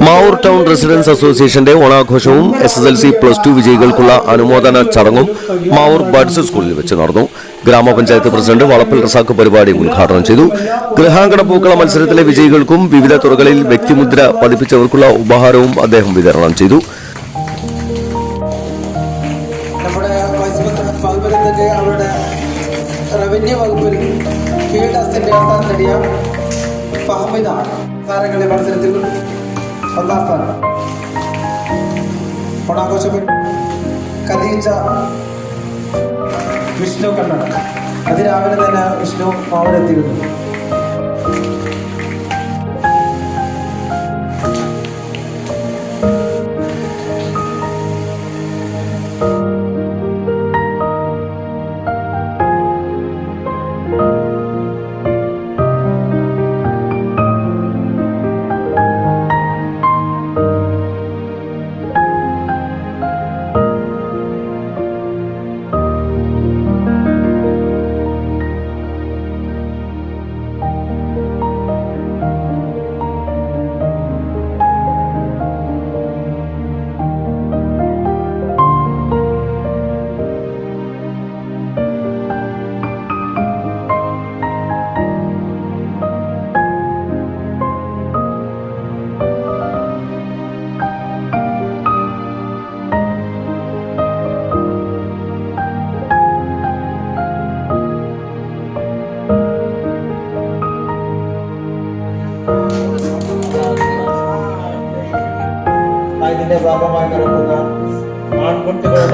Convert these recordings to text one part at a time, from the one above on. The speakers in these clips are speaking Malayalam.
മാവൂർ ടൗൺ റെസിഡൻസ് അസോസിയേഷന്റെ ഓണാഘോഷവും SSLC+2 വിജയികൾക്കുള്ള അനുമോദന ചടങ്ങും മാവൂർ ബഡ്സ് സ്കൂളിൽ വെച്ച് നടന്നു. ഗ്രാമപഞ്ചായത്ത് പ്രസിഡന്റ് വളപ്പിൽ റസാഖ് പരിപാടി ഉദ്ഘാടനം ചെയ്തു. ഗൃഹാങ്കണ പൂക്കള മത്സരത്തിലെ വിജയികൾക്കും വിവിധ തുറകളിൽ വ്യക്തിമുദ്ര പതിപ്പിച്ചവർക്കുള്ള ഉപഹാരവും അദ്ദേഹം വിതരണം ചെയ്തു. റവന്യൂ വകുപ്പിൽ ഫീൽഡ് അസിസ്റ്റന്റ് നേടിയ ഫഹമിദ താരങ്ങളെ മത്സരത്തിൽ ഒന്നാം സ്ഥാനം. ഓണാഘോഷം ഖദീജ വിഷ്ണു കണ്ണട അതിരാവിലെ തന്നെ വിഷ്ണു മാവൂരെത്തിയിരുന്നു.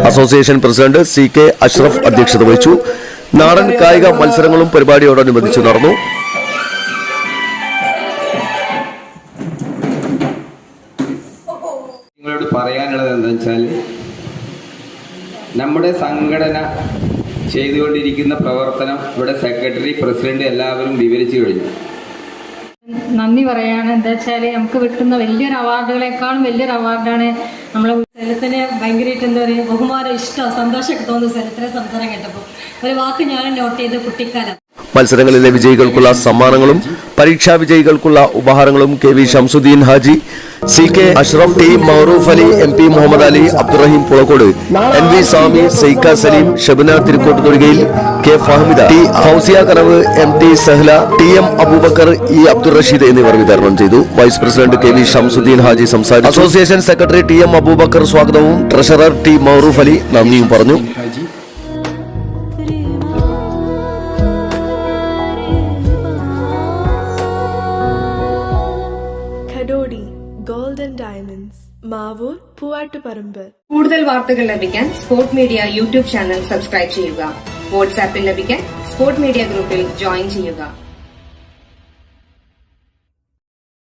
അസോസിയേഷൻ പ്രസിഡന്റ് CK അഷ്റഫ് അധ്യക്ഷത വഹിച്ചു. നാടൻ കായിക മത്സരങ്ങളും പരിപാടിയോടനുബന്ധിച്ച് നടന്നു. നിങ്ങളോട് പറയാനുള്ളത് എന്താ വെച്ചാൽ, നമ്മുടെ സംഘടന ചെയ്തുകൊണ്ടിരിക്കുന്ന പ്രവർത്തനം ഇവിടെ സെക്രട്ടറി, പ്രസിഡന്റ് എല്ലാവരും വിവരിച്ചു കഴിഞ്ഞു. നന്ദി പറയാണ്. എന്താ വെച്ചാൽ നമുക്ക് കിട്ടുന്ന വലിയൊരു അവാർഡുകളെക്കാളും വലിയൊരു അവാർഡാണ് നമ്മളെ സ്ഥലത്തിന് ഭയങ്കരമായിട്ട് എന്താ പറയുക ബഹുമാനം, ഇഷ്ടം, സന്തോഷമൊക്കെ തോന്നുന്നു സ്ഥലത്തിലെ സംസാരം കേട്ടപ്പോൾ. ഒരു വാക്ക് ഞാൻ നോട്ട് ചെയ്ത് കുട്ടിക്കാലം. മത്സരങ്ങളിലെ വിജയികൾക്കുള്ള സമ്മാനങ്ങളും പരീക്ഷാ വിജയികൾക്കുള്ള ഉപഹാരങ്ങളും KV Shamsuddin Haji, CK Ashraf, T Maharoof Ali, MP Muhammad Ali, Abdurahim Pulakkode, NV സ്വാമി, സൈക്ക Saleem, Shabana തിരുക്കോട്ട് തൊടുകയിൽ, K Fahmida, T Fousiya Kanavu, MT Sahala, TM Abubakar, E Abdul Rasheed എന്നിവർ വിതരണം ചെയ്തു. Vice president KV Shamsuddin Haji സംസാരിച്ചു. അസോസിയേഷൻ സെക്രട്ടറി TM അബൂബക്കർ സ്വാഗതവും ട്രഷറർ T മഹറൂഫ് അലി നന്ദിയും പറഞ്ഞു. Golden diamonds, Mavoor, Poovattuparamba. കൂടുതൽ വാർത്തകൾ ലഭിക്കാൻ sport media YouTube channel subscribe ചെയ്യുക. വാട്സാപ്പിൽ ലഭിക്കാൻ സ്പോർട് മീഡിയ ഗ്രൂപ്പിൽ ജോയിൻ ചെയ്യുക.